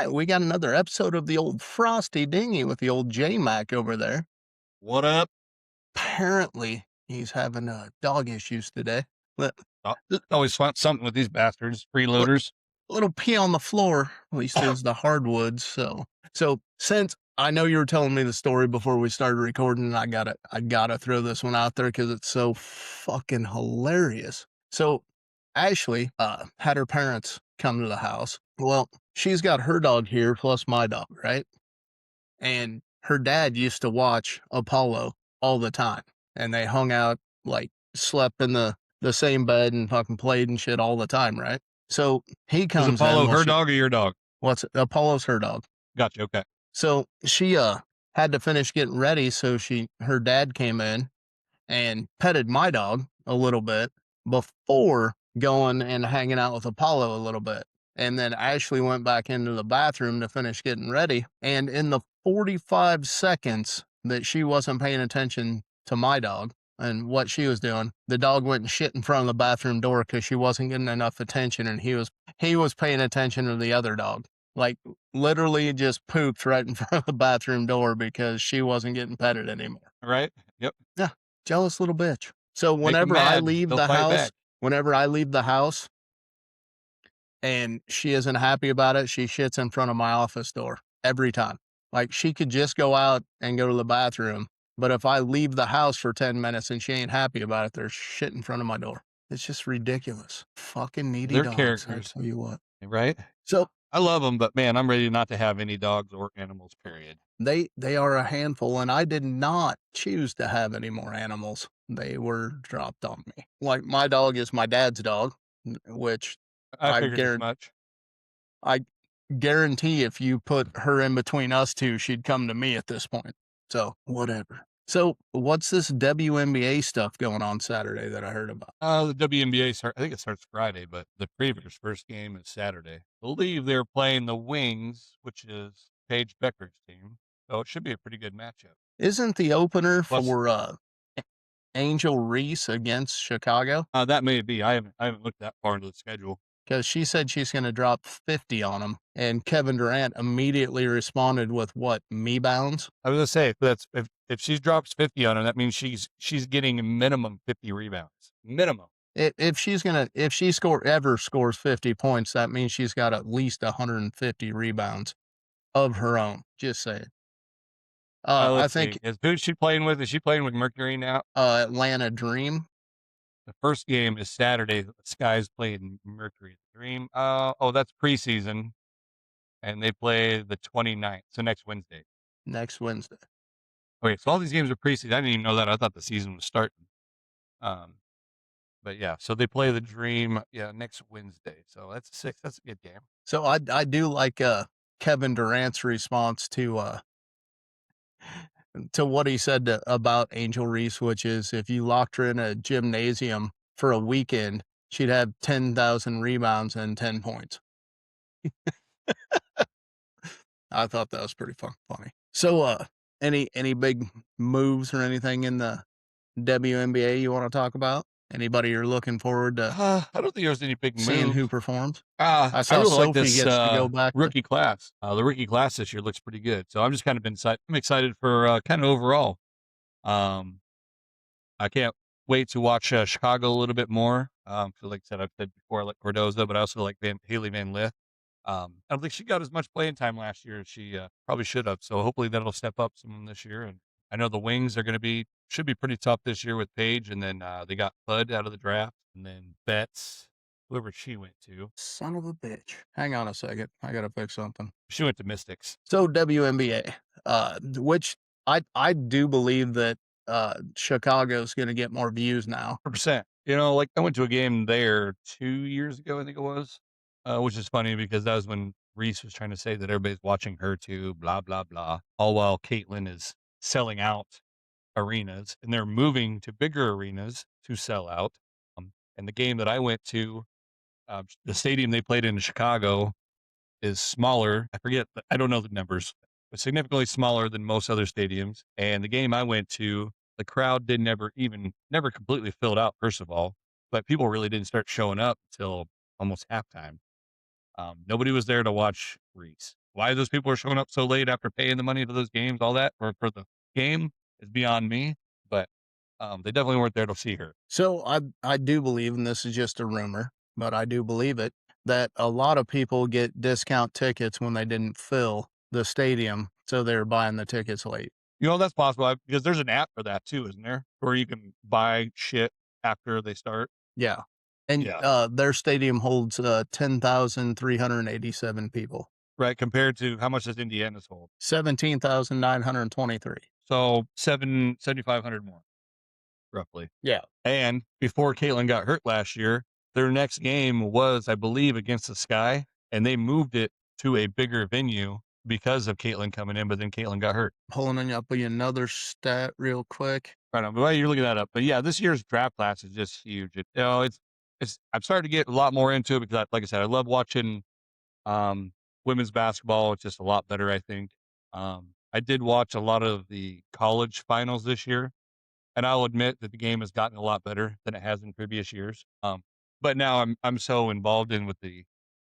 right, we got another episode of the old Frosty Dinghy with the old J-Mac over there. What up? Apparently, he's having dog issues today. Let, Oh, l- always find something with these bastards, l- freeloaders. little pee on the floor. At least there's the hardwoods. So since I know you were telling me the story before we started recording, I gotta throw this one out there because it's so fucking hilarious. So Ashley had her parents come to the house. Well, she's got her dog here plus my dog, right? And her dad used to watch Apollo all the time, and they hung out, like, slept in the same bed and fucking played and shit all the time, right? So he Is comes in. Apollo Well, her dog or your dog? what's it? Apollo's her dog. Gotcha. Okay. So she had to finish getting ready, so her dad came in and petted my dog a little bit before going and hanging out with Apollo a little bit. And then Ashley went back into the bathroom to finish getting ready. And in the 45 seconds that she wasn't paying attention to my dog and what she was doing, the dog went and shit in front of the bathroom door because she wasn't getting enough attention, and he was paying attention to the other dog. Like, literally just pooped right in front of the bathroom door because she wasn't getting petted anymore. Right. Yep. Yeah, jealous little bitch. So Make them mad. They'll fight back. whenever I leave the house and she isn't happy about it, she shits in front of my office door every time. Like, she could just go out and go to the bathroom, but if I leave the house for 10 minutes and she ain't happy about it, there's shit in front of my door. It's just ridiculous. Fucking needy They're dogs, I characters, tell you what. right? So I love them, but man, I'm ready not to have any dogs or animals. Period. they are a handful, and I did not choose to have any more animals. They were dropped on me. Like, my dog is my dad's dog, which I I figured as guarantee much. I guarantee if you put her in between us two, she'd come to me at this point. So whatever. So what's this WNBA stuff going on Saturday that I heard about? The WNBA start. I think it starts Friday, but the Preakness first game is Saturday. I believe they're playing the Wings, which is Paige Becker's team. So it should be a pretty good matchup. Isn't the opener Plus, for Angel Reese against Chicago? that may be. I haven't looked that far into the schedule. Because she said she's going to drop 50 on him. And Kevin Durant immediately responded with what? Me bounds? I was gonna say if she drops 50 on her, that means she's getting a minimum 50 rebounds. Minimum. If she ever scores 50 points, that means she's got at least 150 rebounds of her own. Just saying. I Let's think see. Who's she playing with? Is she playing with Mercury now? Atlanta Dream. The first game is Saturday. The Sky's playing Mercury Dream. That's preseason, and they play the 29th, so next Wednesday. Next Wednesday. Okay, so all these games are preseason. I didn't even know that. I thought the season was starting. But yeah, so they play the Dream, next Wednesday. So that's a 6. That's a good game. So I do like Kevin Durant's response to what he said about Angel Reese, which is if you locked her in a gymnasium for a weekend, she'd have 10,000 rebounds and 10 points. I thought that was pretty funny. So, any big moves or anything in the WNBA you want to talk about? Anybody you're looking forward to I don't think there's any big seeing move. who performs? I I saw really like Sophie this gets to go back. rookie class. The rookie class this year looks pretty good. So I'm just kind of I'm excited for kind of overall. I can't wait to watch Chicago a little bit more. Like I said, I've said before, I like Cordoza, but I also like Haley Van Lith. I don't think she got as much playing time last year as she probably should have. So hopefully that'll step up some this year. And I know the Wings are should be pretty tough this year with Paige. And then they got Bud out of the draft, and then Betts, whoever she went to. Son of a bitch. Hang on a second. I got to fix something. She went to Mystics. So WNBA, which I do believe that Chicago's going to get more views now. 100%. Like I went to a game there 2 years ago, I think it was, which is funny because that was when Reese was trying to say that everybody's watching her too, blah, blah, blah. All while Caitlin is selling out arenas and they're moving to bigger arenas to sell out. And the game that I went to, the stadium they played in Chicago is smaller. I don't know the numbers, but significantly smaller than most other stadiums. And the game I went to, the crowd never completely filled out, first of all, but people really didn't start showing up until almost halftime. Nobody was there to watch Reese. Why those people are showing up so late after paying the money to those games, all that for the game is beyond me. But they definitely weren't there to see her. So I do believe, and this is just a rumor, but I do believe it, that a lot of people get discount tickets when they didn't fill the stadium, so they're buying the tickets late. You know, that's possible because there's an app for that too, isn't there? Where you can buy shit after they start. Yeah. And, Yeah. their stadium holds, 10,387 people. Right. Compared to how much does Indiana's hold? 17,923. So 7,500 more, roughly. Yeah. And before Caitlin got hurt last year, their next game was, I believe, against the Sky, and they moved it to a bigger venue because of Caitlin coming in, but then Caitlin got hurt. Pulling up another stat real quick. Right on. But while you're looking that up, but yeah, this year's draft class is just huge. It's I'm starting to get a lot more into it because, like I said, I love watching um, women's basketball. It's just a lot better, I think. I did watch a lot of the college finals this year, and I'll admit that the game has gotten a lot better than it has in previous years. But now I'm so involved in with the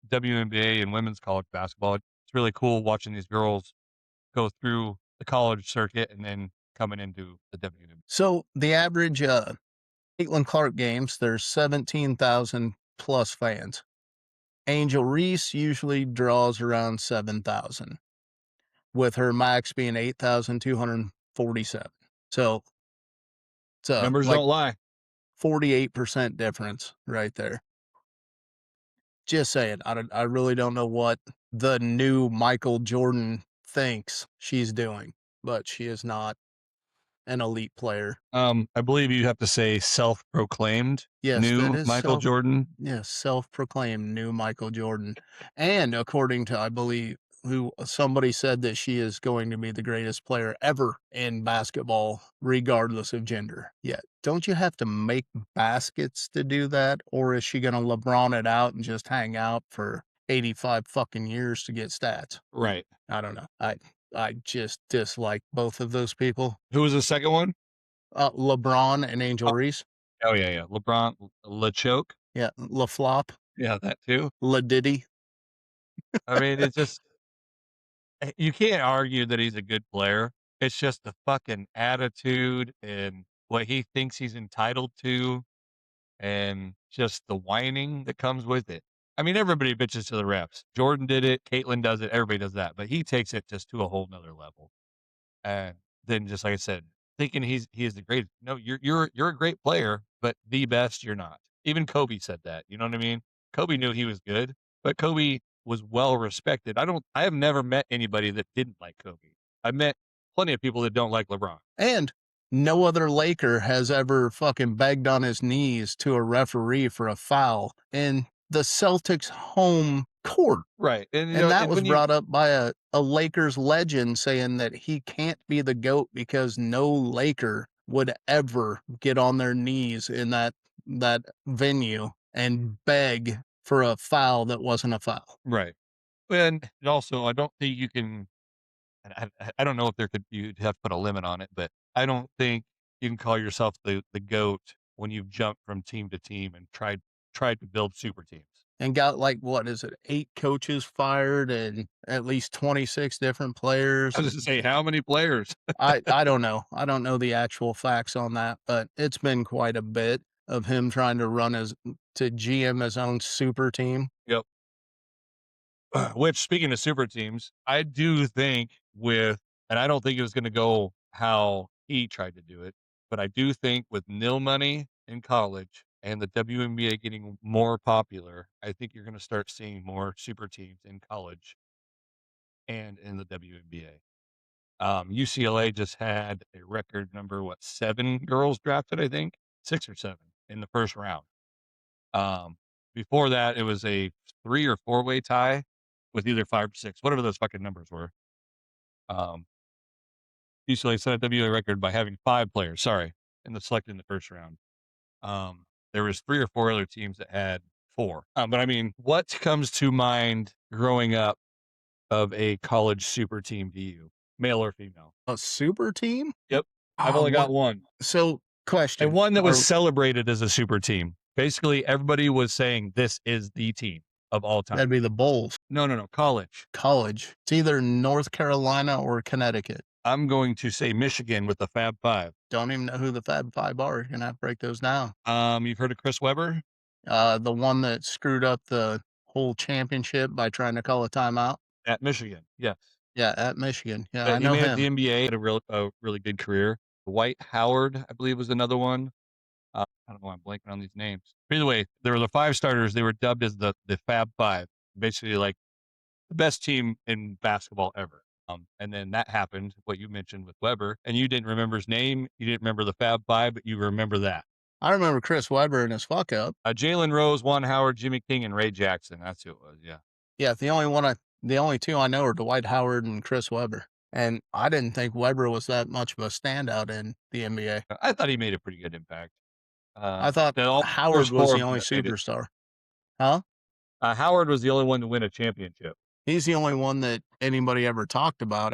WNBA and women's college basketball. It's really cool watching these girls go through the college circuit and then coming into the WNBA. So, the average, Caitlin Clark games, there's 17,000 plus fans. Angel Reese usually draws around 7,000, with her max being 8,247. So it's a Numbers like don't lie. 48% difference right there. Just saying, I really don't know what the new Michael Jordan thinks she's doing, but she is not an elite player. I believe you have to say self-proclaimed Yes, that new is Michael Jordan. yes, self-proclaimed new Michael Jordan. And according to, I believe, who somebody said that she is going to be the greatest player ever in basketball, regardless of gender. Yeah. Don't you have to make baskets to do that? Or is she gonna LeBron it out and just hang out for 85 fucking years to get stats? Right. I don't know. I just dislike both of those people. Who was the second one? LeBron and Angel Oh, Reese. oh yeah, yeah. LeBron LeChoke. Yeah, LaFlop. Yeah, that too. La Diddy. I mean, it's just you can't argue that he's a good player. It's just the fucking attitude and what he thinks he's entitled to and just the whining that comes with it. I mean, everybody bitches to the refs. Jordan did it, Caitlin does it, everybody does that, but he takes it just to a whole nother level. And then just like I said, thinking he is the greatest. No, you're a great player, but the best you're not. Even Kobe said that. You know what I mean? Kobe knew he was good, but Kobe was well respected. I have never met anybody that didn't like Kobe. I met plenty of people that don't like LeBron. And no other Laker has ever fucking begged on his knees to a referee for a foul in the Celtics' home court. Right. And And that and was when you brought up by a Lakers legend saying that he can't be the GOAT because no Laker would ever get on their knees in that venue and beg for a foul that wasn't a foul. right. And also I don't think you can and I don't know if you'd have to put a limit on it, but I don't think you can call yourself the GOAT when you've jumped from team to team and tried to build super teams. And got, like, what is it, 8 coaches fired and at least 26 different players. I was just say how many players? I don't know. I don't know the actual facts on that, but it's been quite a bit of him trying to run to GM his own super team. Yep. Which speaking of super teams, I do think and I don't think it was going to go how he tried to do it, but I do think with nil money in college and the WNBA getting more popular, I think you're going to start seeing more super teams in college and in the WNBA. UCLA just had a record number, 7 girls drafted, I think 6 or 7 in the first round. Um, Before that, it was a 3 or 4-way tie with either 5 or 6, whatever those fucking numbers were. Um, UCLA set a WA record by having 5 players, sorry, in the selected in the first round. There was 3 or 4 other teams that had 4. But I mean, what comes to mind growing up of a college super team to you, male or female? A super team? Yep, I've Ah, only got what? one, So, and question, one that was are celebrated as a super team. Basically, everybody was saying this is the team. of all That'd time. be the Bulls. No, no, no, college. College. It's either North Carolina or Connecticut. I'm going to say Michigan with the Fab Five. Don't even know who the Fab Five are. You're gonna have to break those down. You've heard of Chris Webber The one that screwed up the whole championship by trying to call a timeout. at Michigan. Yes. Yeah, at Michigan. Yeah, Yeah, I he know made it to him. the NBA, had a really good career. Dwight Howard, I believe, was another one. I don't know why I'm blanking on these names. But either way, there were the five starters. They were dubbed as the Fab Five, basically like the best team in basketball ever. And then that happened, what you mentioned with Weber, and you didn't remember his name. You didn't remember the Fab Five, but you remember that. I remember Chris Webber and his fuck up. Jalen Rose, Juan Howard, Jimmy King, and Ray Jackson. That's who it was. Yeah. Yeah, the only two I know are Dwight Howard and Chris Webber. And I didn't think Webber was that much of a standout in the NBA. I thought he made a pretty good impact. I thought There's Howard was four the of them only that made it. superstar. Huh? Howard was the only one to win a championship. He's the only one that anybody ever talked about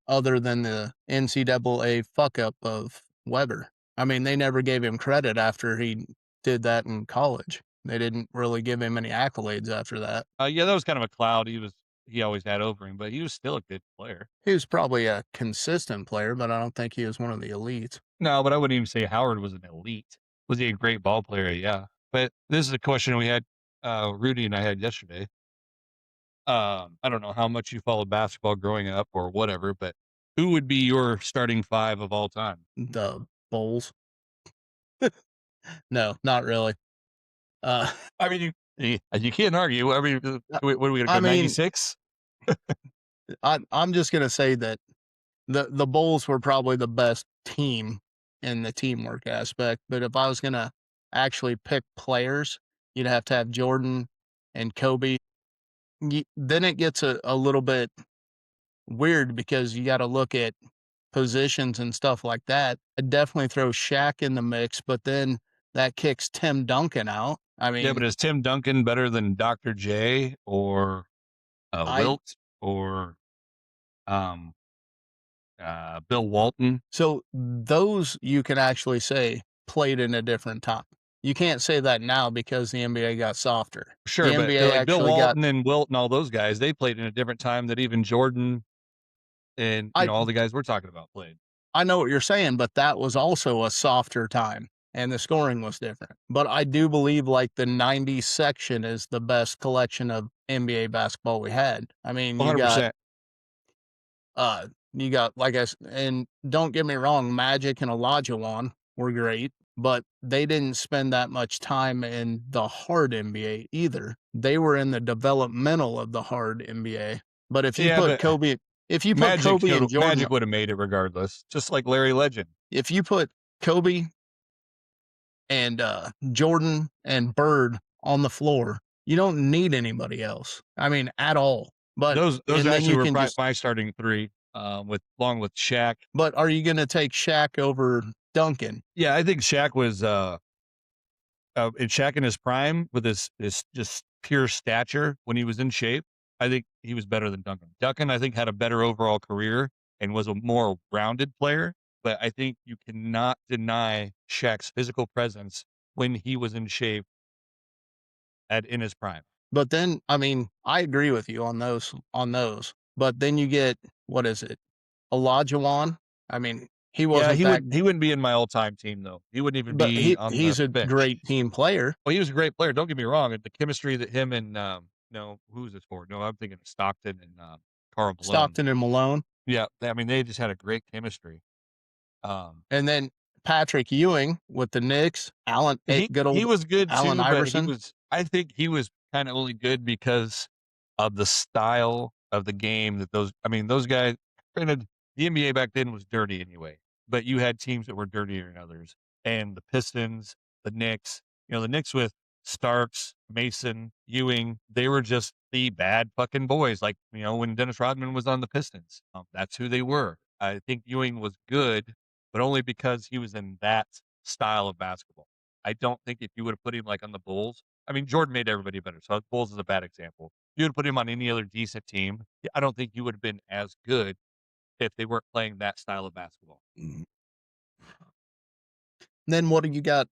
other than the NCAA fuck up of Weber. I mean, they never gave him credit after he did that in college. They didn't really give him any accolades after that. Yeah, that was kind of a cloud he always had over him, but he was still a good player. He was probably a consistent player, but I don't think he was one of the elites. No, but I wouldn't even say Howard was an elite. Was he a great ball player? Yeah. But this is a question we had, Rudy and I had yesterday. I don't know how much you followed basketball growing up or whatever, but who would be your starting five of all time? The Bulls. No, not really. Uh, I mean, you can't argue. I mean, what are we going to I go, mean, 96? I'm just gonna say that the Bulls were probably the best team in the teamwork aspect. But if I was gonna actually pick players, you'd have to have Jordan and Kobe. Then it gets a little bit weird because you got to look at positions and stuff like that. I'd definitely throw Shaq in the mix, but then that kicks Tim Duncan out. I Yeah, but mean, is Tim Duncan better than Dr. J or I Wilt or um, Bill Walton? so those you can actually say played in a different time. You can't say that now because the NBA got softer. Sure, The but NBA like Bill actually got Walton and Wilt and all those guys, they played in a different time that even Jordan and I all the guys we're talking about played. I know what you're saying, but that was also a softer time and the scoring was different. But I do believe like the 90s section is the best collection of NBA basketball we had. I mean, 100%. you got and don't get me wrong, Magic and Olajuwon were great, but they didn't spend that much time in the hard NBA either. They were in the developmental of the hard NBA. But Yeah, but if you put Kobe and Jordan Magic would have made it regardless, just like Larry Legend. if you put Kobe and Jordan and Bird on the floor, you don't need anybody else. I mean, at all. But Those and then actually you were can just my starting three, along with Shaq. but are you going to take Shaq over Duncan? Yeah, I think Shaq was in Shaq in his prime with his just pure stature when he was in shape. I think he was better than Duncan. Duncan, I think, had a better overall career and was a more rounded player. But I think you cannot deny Shaq's physical presence when he was in shape in his prime. But then, I mean, I agree with you on those. But then you get what is it? Olajuwon. I mean, he Yeah, wasn't that, he wouldn't be in my all time team though. He wouldn't even but be on the he's a bench. great team player. Well, he was a great player. Don't get me wrong. The chemistry that him and no, who's this for? No, I'm thinking of Stockton and Karl Malone. Stockton and Malone, Yeah, I mean they just had a great chemistry. Um, and then Patrick Ewing with the Knicks. Good he old was good Allen too, but Iverson. I think he was kind of only good because of the style of the game that those guys. Granted, the NBA back then was dirty anyway, but you had teams that were dirtier than others, and the Pistons, the Knicks. The Knicks with Starks, Mason, Ewing, they were just the bad fucking boys. Like when Dennis Rodman was on the Pistons, that's who they were. I think Ewing was good, but only because he was in that style of basketball. I don't think if you would have put him like on the Bulls, I mean, Jordan made everybody better. So Bulls is a bad example. If you would put him on any other decent team, I don't think you would have been as good if they weren't playing that style of basketball. Mhm. Then what do you got?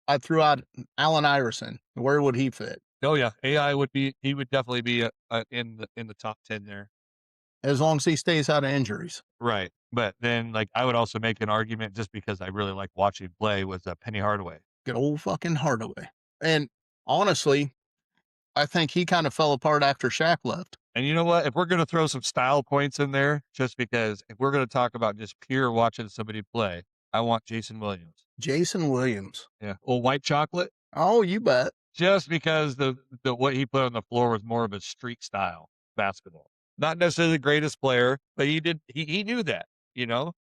I threw out Allen Iverson. Where would he fit? Oh yeah, AI would be. He would definitely be in the top 10 there. as long as he stays out of injuries. Right. But then, like, I would also make an argument just because I really like watching play with Penny Hardaway. Good old fucking Hardaway. And honestly, I think he kind of fell apart after Shaq left. And you know what? If we're gonna throw some style points in there, just because if we're gonna talk about just pure watching somebody play, I want Jason Williams. Jason Williams. Yeah. Well, white chocolate. Oh, you bet. Just because the what he put on the floor was more of a street style basketball. Not necessarily the greatest player, but he knew that, you know?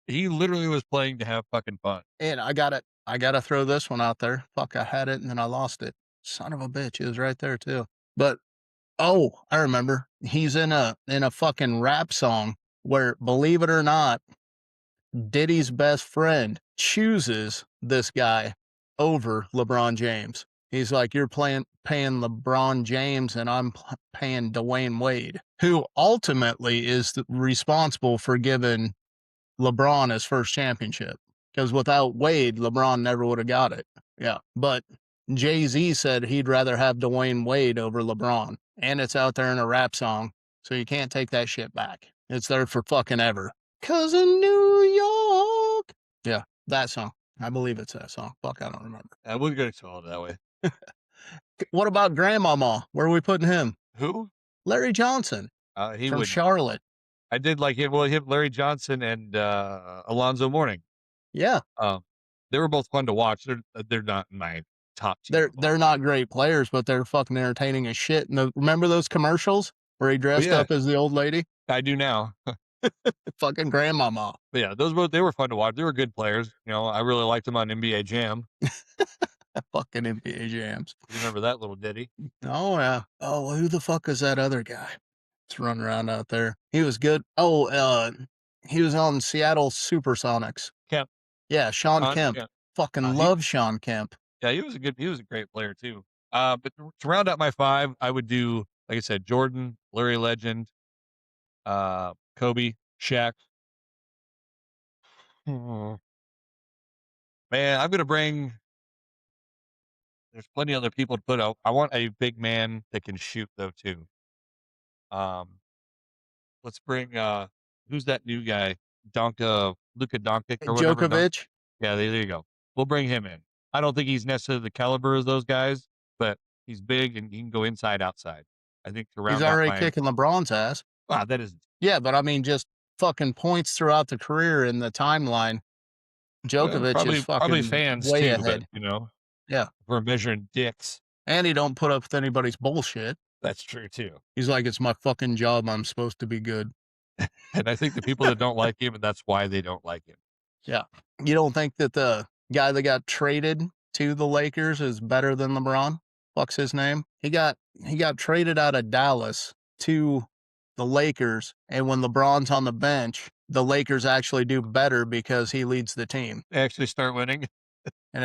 He literally was playing to have fucking fun. And I gotta throw this one out there. Fuck, I had it and then I lost it. Son of a bitch. It was right there too. But oh, I remember. He's in a fucking rap song where, believe it or not, Diddy's best friend chooses this guy over LeBron James. He's like, "You're paying LeBron James, and I'm paying Dwayne Wade," who ultimately is responsible for giving LeBron his first championship. Because without Wade, LeBron never would have got it. Yeah, but Jay-Z said he'd rather have Dwayne Wade over LeBron, and it's out there in a rap song, so you can't take that shit back. It's there for fucking ever. 'Cause in New York. Yeah, that song. I believe it's that song. Fuck, I don't remember. I wouldn't go to it that way. What about Grandmama? Where are we putting him? Who? Larry Johnson He from would. Charlotte. I did like him. Well, him, Larry Johnson, and Alonzo Mourning. Yeah, They were both fun to watch. They're not in my top tier. they're not great players, but they're fucking entertaining as shit. And remember those commercials where he dressed yeah. up as the old lady? I do now. Fucking Grandmama. But yeah, they were fun to watch. They were good players. You know, I really liked them on NBA Jam. Fucking NBA Jams. You remember that little ditty? Oh, yeah. Oh, who the fuck is that other guy that's running around out there? He was good. Oh, he was on Seattle Supersonics. Kemp. Yeah, Sean Sean Kemp. Kemp. Fucking love Sean Kemp. Yeah, he was a great player too. But to round out my five, I would do, like I said, Jordan, Larry Legend, Kobe, Shaq. Man, I'm gonna bring. There's plenty of other people to put out. I want a big man that can shoot though too. Um, let's bring who's that new guy? Luka Doncic or whatever. Djokovic. Yeah, there you go. We'll bring him in. I don't think he's necessarily the caliber of those guys, but he's big and he can go inside, outside. I think to He's round out already my kicking LeBron's ass. wow, that is Yeah, but I mean, just fucking points throughout the career in the timeline. Djokovic is probably fucking fans way too, but ahead. you know, Yeah, if we're measuring dicks. and he don't put up with anybody's bullshit. That's true too. He's like, "It's my fucking job. I'm supposed to be good." And I think the people that don't like him, and that's why they don't like him. Yeah. You don't think that the guy that got traded to the Lakers is better than LeBron? Fuck's his name? He got traded out of Dallas to the Lakers, and when LeBron's on the bench, the Lakers actually do better because he leads the team. They actually start winning. And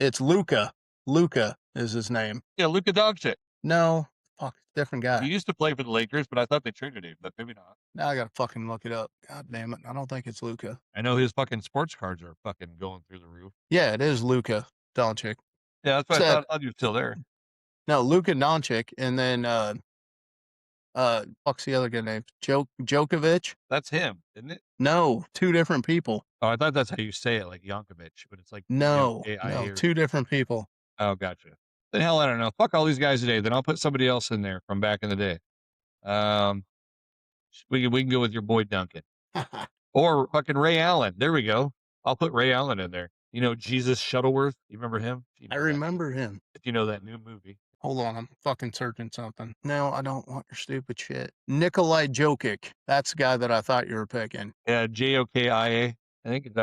it's Luca. Luca is his name. Yeah, Luka Doncic. No, fuck, different guy. He used to play for the Lakers, but I thought they traded him, but maybe not. Now I gotta fucking look it up. God damn it. I don't think it's Luca. I know his fucking sports cards are fucking going through the roof. Yeah, it is Luca Doncic. Yeah, that's what I thought. I'll do still there. No, Luka Doncic, and then fuck's the other guy name? Djokovic? That's him, isn't it? No, two different people. Oh, I thought that's how you say it, like Yankovic, but it's like No, J-O-K-I-A no, or- two different people. Oh, gotcha. Then hell, I don't know. Fuck all these guys today. Then I'll put somebody else in there from back in the day. We can go with your boy Duncan or fucking Ray Allen. There we go. I'll put Ray Allen in there. You know Jesus Shuttleworth. You remember him? I remember him. If you know that new movie. Hold on, I'm fucking searching something. No, I don't want your stupid shit. Nikolai Jokic. That's the guy that I thought you were picking. Yeah, Jokia. I think it's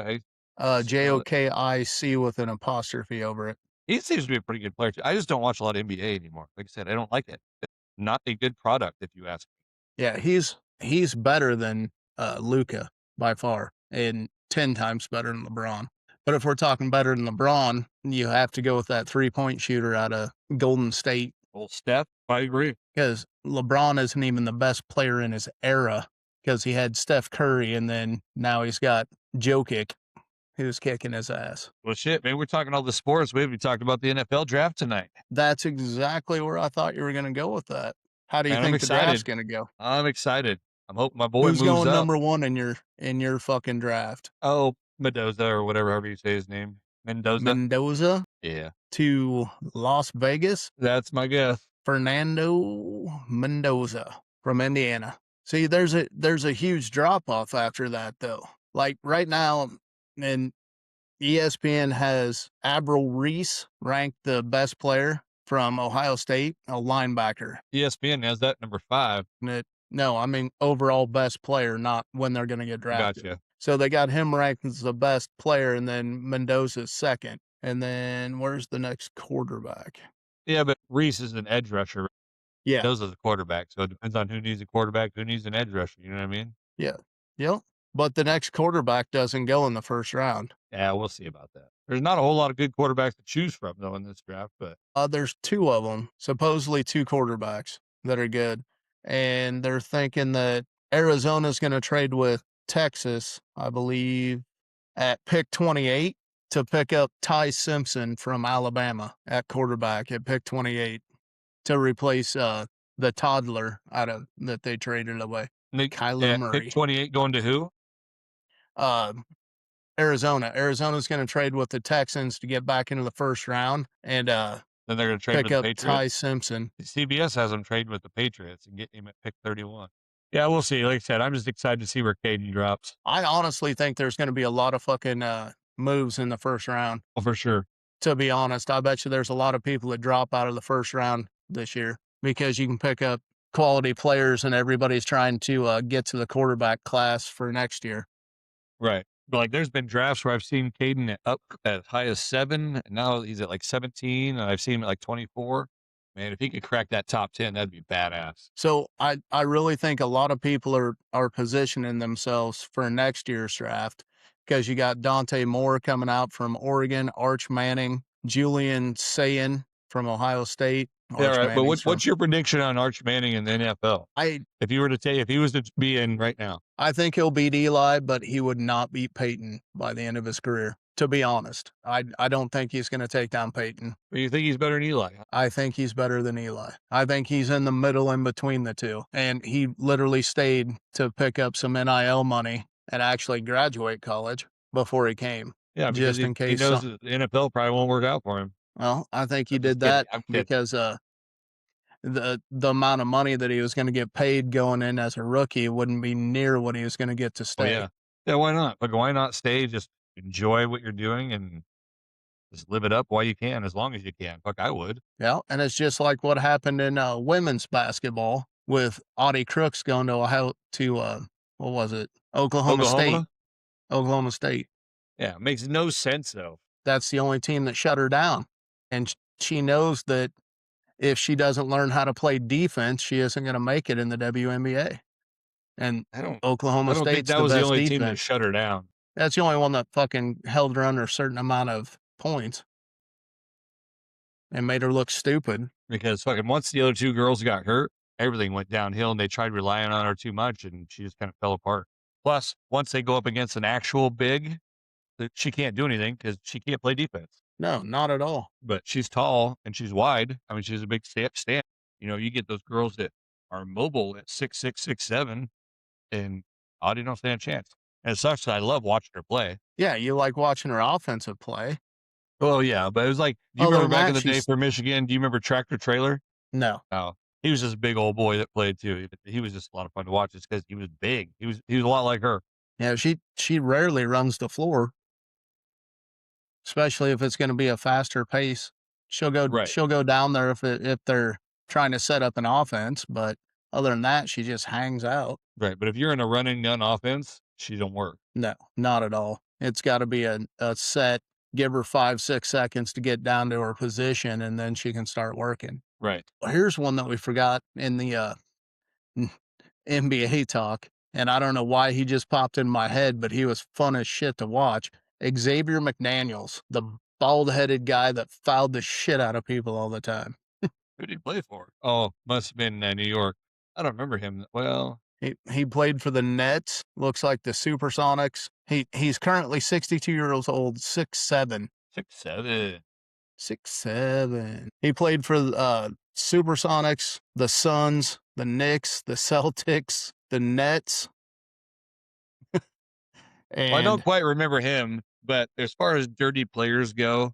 Jokic with an apostrophe over it. he seems to be a pretty good player. I just don't watch a lot of NBA anymore. Like I said, I don't like it. It's not a good product, if you ask me. Yeah, he's better than Luca by far, and 10 times better than LeBron. But if we're talking better than LeBron, you have to go with that 3-point shooter out of Golden State. Old Steph, I agree. Because LeBron isn't even the best player in his era, because he had Steph Curry, and then now he's got Jokic. who's kicking his ass. Well, shit, man, we're talking all the sports. We talked about the NFL draft tonight. That's exactly where I thought you were gonna go with that. How do you Man, I'm think the draft's excited. gonna go? I'm excited. I'm hoping my boy Who's moves going up. number 1 in your fucking draft? Oh, Mendoza or whatever, however you say his name. Mendoza. Mendoza Yeah, to Las Vegas? that's my guess. Fernando Mendoza from Indiana. See, there's a huge drop off after that though. Like right now, and ESPN has Avril Reese ranked the best player from Ohio State, a linebacker. ESPN has that number 5. No, I mean overall best player, not when they're going to get drafted. Gotcha. So they got him ranked as the best player, and then Mendoza's second. And then where's the next quarterback? Yeah, but Reese is an edge rusher. Yeah, Mendoza's a quarterback, so it depends on who needs a quarterback, who needs an edge rusher. You know what I mean? yeah, yep. But the next quarterback doesn't go in the first round. Yeah, we'll see about that. There's not a whole lot of good quarterbacks to choose from though in this draft, but There's two of them, supposedly two quarterbacks that are good, and they're thinking that Arizona's going to trade with Texas, I believe, at pick 28 to pick up Ty Simpson from Alabama at quarterback at pick 28 to replace the toddler out of that they traded away, Kyler yeah, pick Murray. 28 going to who? Uh, Arizona. Arizona's going to trade with the Texans to get back into the first round and Then they're going to trade pick with the up Ty Patriots. Simpson. CBS has them trade with the Patriots and get him at pick 31. Yeah, we'll see. Like I said, I'm just excited to see where Caden drops. I honestly think there's going to be a lot of fucking moves in the first round. Well, for sure. To be honest, I bet you there's a lot of people that drop out of the first round this year because you can pick up quality players and everybody's trying to get to the quarterback class for next year. Right. But like there's been drafts where I've seen Caden up as high as 7, and now he's at like 17, and I've seen him at like 24. Man, if he could crack that top 10, that'd be badass. So I really think a lot of people are positioning themselves for next year's draft because you got Dante Moore coming out from Oregon, Arch Manning, Julian Sayin from Ohio State. Yeah, Arch right. But Manning's from what's your prediction on Arch Manning in the NFL? I If you were to take, if he was to be in right now, I think he'll beat Eli, but he would not beat Peyton by the end of his career. To be honest, I don't think he's going to take down Peyton. or you think he's better than Eli? I think he's better than Eli. I think he's in the middle in between the two. And he literally stayed to pick up some NIL money and actually graduate college before he came. Yeah, because Just in he case. knows that the NFL probably won't work out for him. Well, I think he I'm just did kidding. that I'm kidding. because the amount of money that he was going to get paid going in as a rookie wouldn't be near what he was going to get to Oh, stay. yeah. Yeah, why not? Like, why not stay? Just enjoy what you're doing and just live it up while you can, as long as you can. Fuck, I would. Yeah, and it's just like what happened in women's basketball with Audie Crooks going to Ohio to what was it? Oklahoma State. Oklahoma? Oklahoma State. Yeah, it makes no sense though. That's the only team that shut her down, and she knows that if she doesn't learn how to play defense, she isn't going to make it in the WNBA. And I don't Oklahoma think State's that the was the best only team that defense. shut her down. That's the only one that fucking held her under a certain amount of points and made her look stupid. Because fucking once the other 2 girls got hurt, everything went downhill and they tried relying on her too much and she just kind of fell apart. Plus, once they go up against an actual big, she can't do anything because she can't play defense. No, not at all. But she's tall and she's wide. I mean, she's a big stand. You know, you get those girls that are mobile at 6'6", 6'7", and Audie don't stand a chance. And it sucks 'cause I love watching her play. Yeah, you like watching her offensive play. Oh, yeah, but it was like, do you Other remember than back in that, the day for Michigan, do you remember Tractor Trailer? No. Oh, he was just a big old boy that played too. He was just a lot of fun to watch just because he was big. He was a lot like her. Yeah, she rarely runs the floor, especially if it's going to be a faster pace. Right, She'll go down there if they're trying to set up an offense, but other than that, she just hangs out. right. But if you're in a run and gun offense, she don't work. No, not at all. It's got to be a set. Give her 5, 6 seconds to get down to her position, and then she can start working. Right. Here's one that we forgot in the NBA talk, and I don't know why he just popped in my head, but he was fun as shit to watch. Xavier McDaniels, the bald-headed guy that fouled the shit out of people all the time. Who did he play for? Oh, must have been New York. I don't remember him. Well, He played for the Nets, looks like the Supersonics, He's currently 62 years old, 6'7". 6'7". 6'7". He played for Supersonics, the Suns, the Knicks, the Celtics, the Nets, Well, I don't and quite remember him, but as far as dirty players go,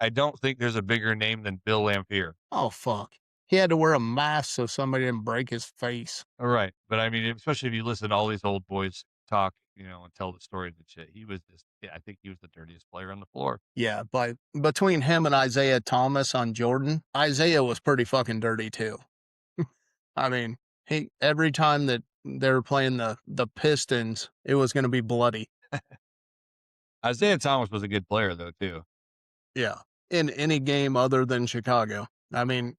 I don't think there's a bigger name than Bill Laimbeer. oh fuck, he had to wear a mask so somebody didn't break his face. All right, but I mean, especially if you listen to all these old boys talk, and tell the stories and shit, he was just yeah, I think he was the dirtiest player on the floor. Yeah, but between him and Isaiah Thomas on Jordan, Isaiah was pretty fucking dirty too. I mean, he every time that they were playing the Pistons, it was going to be bloody. Isaiah Thomas was a good player though too. Yeah, in any game other than Chicago. I mean,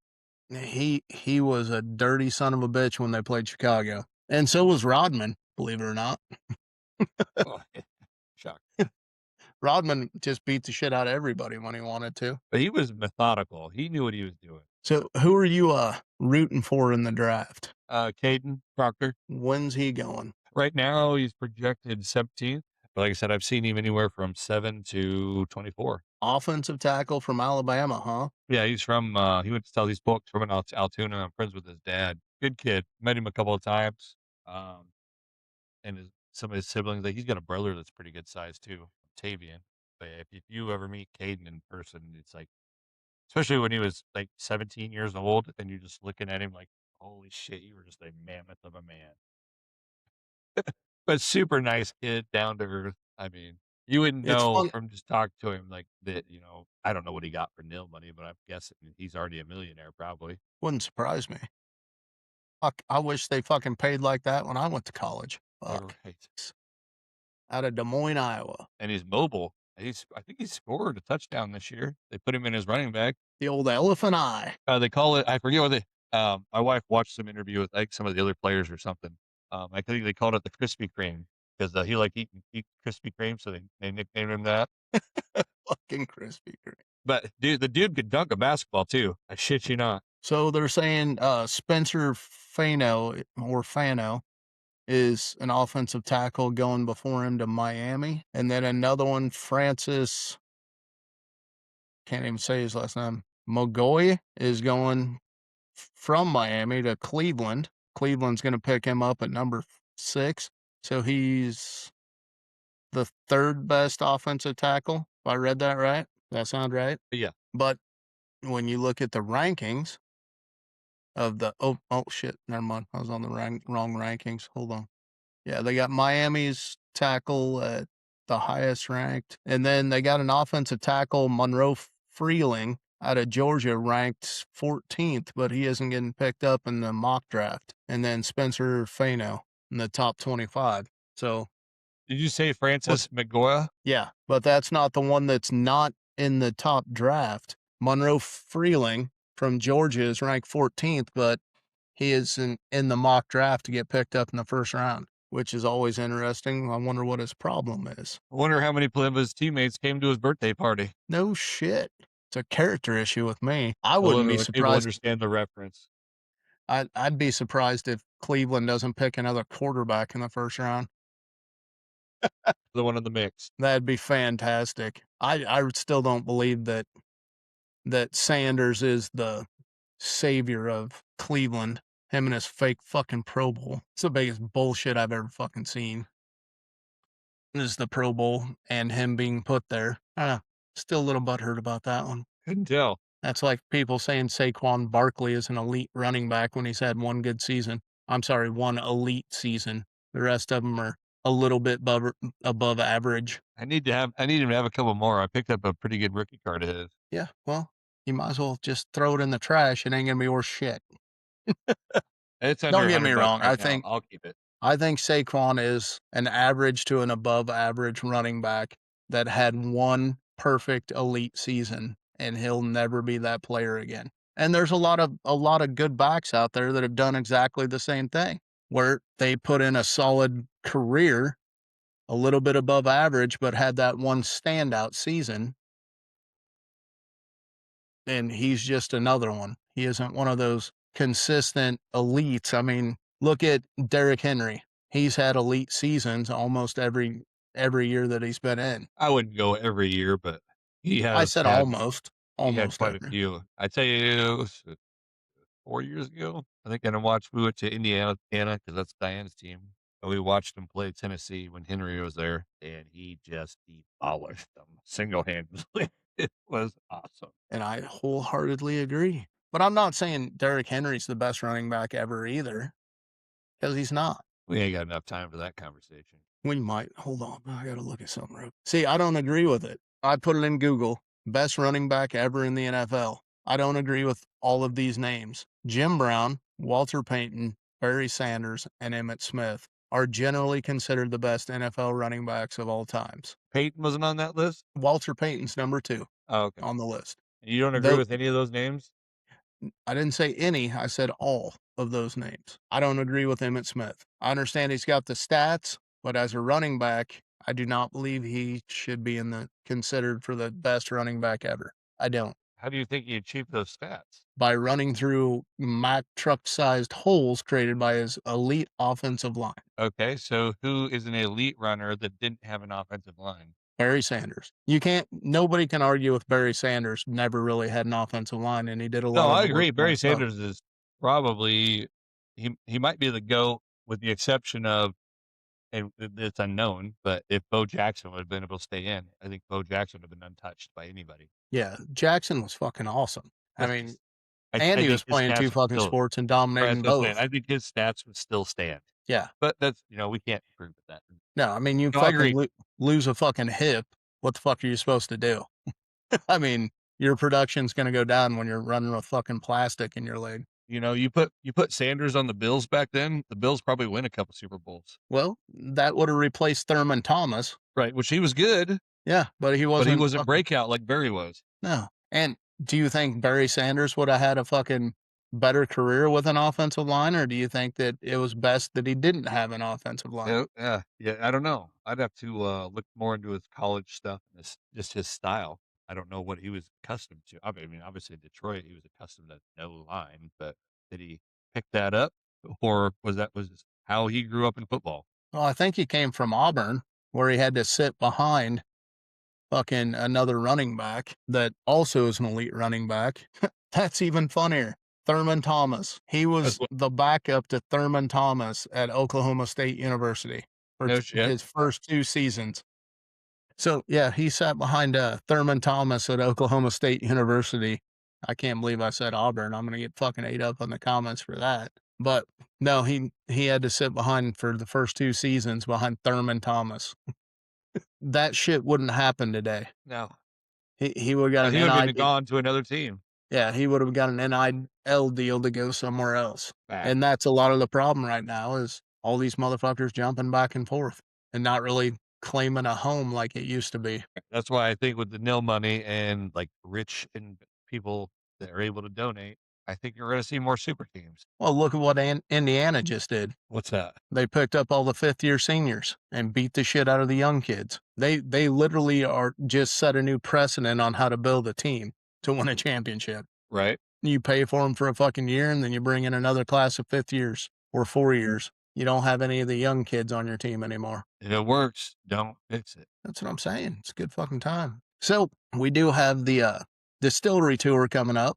he was a dirty son of a bitch when they played Chicago, and so was Rodman. Believe it or not, Oh, yeah, shock. Rodman just beat the shit out of everybody when he wanted to. But he was methodical. He knew what he was doing. So, who are you rooting for in the draft? Caden Proctor. When's he going? Right now, he's projected 17th. But like I said, I've seen him anywhere from 7 to 24. Offensive tackle from Alabama, huh? Yeah, he's from, he went to tell these books from Altoona. I'm friends with his dad. Good kid. Met him a couple of times. And some of his siblings, like he's got a brother that's pretty good size too, Tavian. But if you ever meet Caden in person, it's like, especially when he was like 17 years old, and you're just looking at him like, holy shit, you were just a mammoth of a man. But super nice kid, down to earth. I mean, you wouldn't It's know fun. from just talking to him like that, I don't know what he got for nil money, but I'm guessing he's already a millionaire probably. Wouldn't surprise me. Fuck, I wish they fucking paid like that when I went to college. All Fuck. right. Out of Des Moines, Iowa. And he's mobile. I think he scored a touchdown this year. They put him in as running back. The old elephant eye. They call it, I forget what my wife watched some interview with like some of the other players or something. I think they called it the Krispy Kreme because he like eat Krispy Kreme, so they nicknamed him that. Fucking Krispy Kreme. But dude, the dude could dunk a basketball too. I shit you not. So they're saying Spencer Fano is an offensive tackle going before him to Miami. And then another one, Francis, can't even say his last name, Mogoy, is going from Miami to Cleveland. Cleveland's going to pick him up at number 6. So he's the third best offensive tackle. If I read that right, that sound right? But yeah, But when you look at the rankings of the oh shit, never mind. I was on the wrong rankings. Hold on. Yeah, they got Miami's tackle at the highest ranked, and then they got an offensive tackle, Monroe Freeling, out of Georgia, ranked 14th, but he isn't getting picked up in the mock draft. And then Spencer Fano in the top 25. So did you say Francis McGoya? yeah, but that's not the one that's not in the top draft. Monroe Freeling from Georgia is ranked 14th, but he is in the mock draft to get picked up in the first round, which is always interesting. I wonder what his problem is. I wonder how many of his teammates came to his birthday party. No shit. It's a character issue with me. I Well, wouldn't be when people surprised. understand the reference. I'd be surprised if Cleveland doesn't pick another quarterback in the first round. The one in the mix. That'd be fantastic. I still don't believe that Sanders is the savior of Cleveland. Him and his fake fucking Pro Bowl. It's the biggest bullshit I've ever fucking seen. Is the Pro Bowl and him being put there. Still a little butthurt about that one. Couldn't tell. That's like people saying Saquon Barkley is an elite running back when he's had one good season. I'm sorry, one elite season. The rest of them are a little bit above average. I need him to have a couple more. I picked up a pretty good rookie card of his. Yeah, well, you might as well just throw it in the trash. It ain't gonna be worth shit. It's under Don't get me 100 bucks wrong. right now. I'll keep it. I think Saquon is an average to an above average running back that had one perfect elite season, and he'll never be that player again. And there's a lot of good backs out there that have done exactly the same thing, where they put in a solid career, a little bit above average, but had that one standout season. And he's just another one. He isn't one of those consistent elites. I mean, look at Derrick Henry. He's had elite seasons almost every every year that he's been in. I wouldn't go every year, but he I has said had almost quite a every. few. I tell you, 4 years ago, I think we went to Indiana because that's Diana's team. And we watched him play Tennessee when Henry was there, and he just demolished them single-handedly. It was awesome. And I wholeheartedly agree. But I'm not saying Derrick Henry's the best running back ever either, because he's not. We ain't got enough time for that conversation. We might. Hold on. I got to look at something real. See, I don't agree with it. I put it in Google. Best running back ever in the NFL. I don't agree with all of these names. Jim Brown, Walter Payton, Barry Sanders, and Emmitt Smith are generally considered the best NFL running backs of all times. Peyton wasn't on that list? Walter Payton's number 2 Oh, okay. on the list. You don't agree Though with any of those names? I didn't say any, I said all of those names. I don't agree with Emmitt Smith. I understand he's got the stats, but as a running back, I do not believe he should be considered for the best running back ever. I don't. How do you think he achieved those stats? By running through Mack truck-sized holes created by his elite offensive line. Okay, so who is an elite runner that didn't have an offensive line? Barry Sanders. Nobody can argue with Barry Sanders. Never really had an offensive line, and he did a No, lot of I the work agree. by Barry himself. Sanders is probably he might be the GOAT with the exception of, and it's unknown, but if Bo Jackson would have been able to stay in, I think Bo Jackson would have been untouched by anybody. Yeah, Jackson was fucking awesome. I That's mean, just and I he think was his playing stats 2 would fucking still sports and right, that's dominating what I'm saying. both. I think his stats would still stand. Yeah. But that's we can't prove that. No, I mean, you No, I agree. fucking lose a fucking hip, what the fuck are you supposed to do? I mean, your production's gonna go down when you're running with fucking plastic in your leg. You put Sanders on the Bills back then, the Bills probably win a couple Super Bowls. Well, that would have replaced Thurman Thomas. Right, which he was good, Yeah, but he but he wasn't wasn't fucking breakout like Barry was. no. And do you think Barry Sanders would have had a fucking better career with an offensive line, or do you think that it was best that he didn't have an offensive line? Yeah, I don't know. I'd have to look more into his college stuff and just his style. I don't know what he was accustomed to. I mean, obviously in Detroit, he was accustomed to no line, but did he pick that up, or was how he grew up in football? Well, I think he came from Auburn, where he had to sit behind fucking another running back that also is an elite running back. That's even funnier. Thurman Thomas. He That's was what, the backup to Thurman Thomas at Oklahoma State University for no shit. his first 2 seasons. So, yeah, he sat behind Thurman Thomas at Oklahoma State University. I can't believe I said Auburn. I'm going to get fucking ate up in the comments for that. But no, he had to sit behind for the first 2 seasons behind Thurman Thomas. That shit wouldn't happen today. No, He would have got he an would have been NIL. gone to another team. Yeah, he would have got an NIL deal to go somewhere else. Back. And that's a lot of the problem right now is all these motherfuckers jumping back and forth and not really claiming a home like it used to be. That's why I think with the nil money and like rich and people that are able to donate, I think you're going to see more super teams. Well, look at what Indiana just did. What's that? They picked up all the 5th-year seniors and beat the shit out of the young kids. They literally are just set a new precedent on how to build a team to win a championship. Right. You pay for them for a fucking year, and then you bring in another class of 5th years or 4 years. You don't have any of the young kids on your team anymore. If it works, don't fix it. That's what I'm saying. It's a good fucking time. So we do have the distillery tour coming up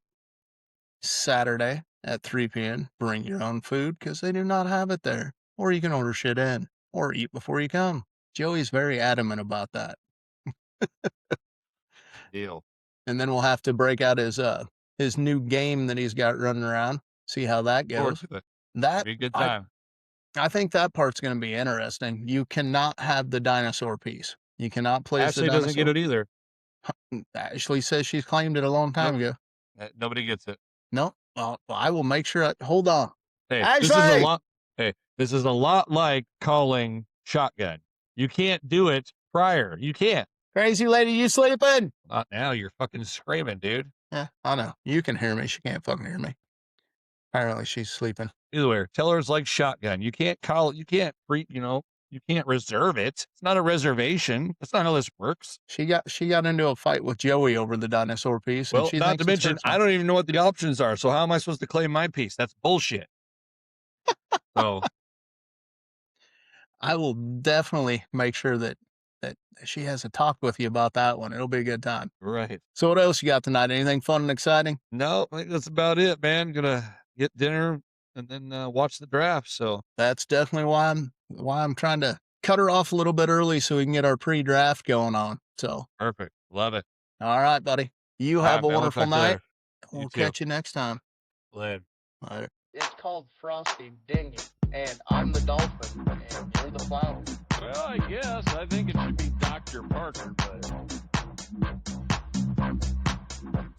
Saturday at 3 p.m. Bring your own food because they do not have it there. Or you can order shit in or eat before you come. Joey's very adamant about that. Deal. And then we'll have to break out his new game that he's got running around. See how that Forward goes. to it. That Be a good time. I think that part's going to be interesting. You cannot have the dinosaur piece. You cannot place the Ashley dinosaur. doesn't get it either. Ashley says she's claimed it a long time ago. Nobody gets it. No, well, I will make sure. Hold on. Hey, Ashley! this is a lot. Hey, this is a lot like calling shotgun. You can't do it prior. You can't. Crazy lady, you sleeping? Not now. You're fucking screaming, dude. Yeah, I know. You can hear me. She can't fucking hear me. Apparently she's sleeping. Either way, tell her it's like shotgun. You can't call it. You can't you can't reserve it. It's not a reservation. That's not how this works. She got into a fight with Joey over the dinosaur piece. Well, and she not to thinks mention, I don't even know what the options are. So how am I supposed to claim my piece? That's bullshit. So I will definitely make sure that that she has a talk with you about that one. It'll be a good time. Right. So what else you got tonight? Anything fun and exciting? No, I think that's about it, man. Gonna get dinner and then watch the draft. So That's definitely why I'm trying to cut her off a little bit early so we can get our pre-draft going on. So, perfect. Love it. all right, buddy. You All have right, a man. We'll wonderful talk to you night. later. You We'll too. catch you next time. Later. Later. It's called Frosty Dinghy, and I'm the dolphin, and you're the flower. Well, I guess I think it should be Dr. Parker.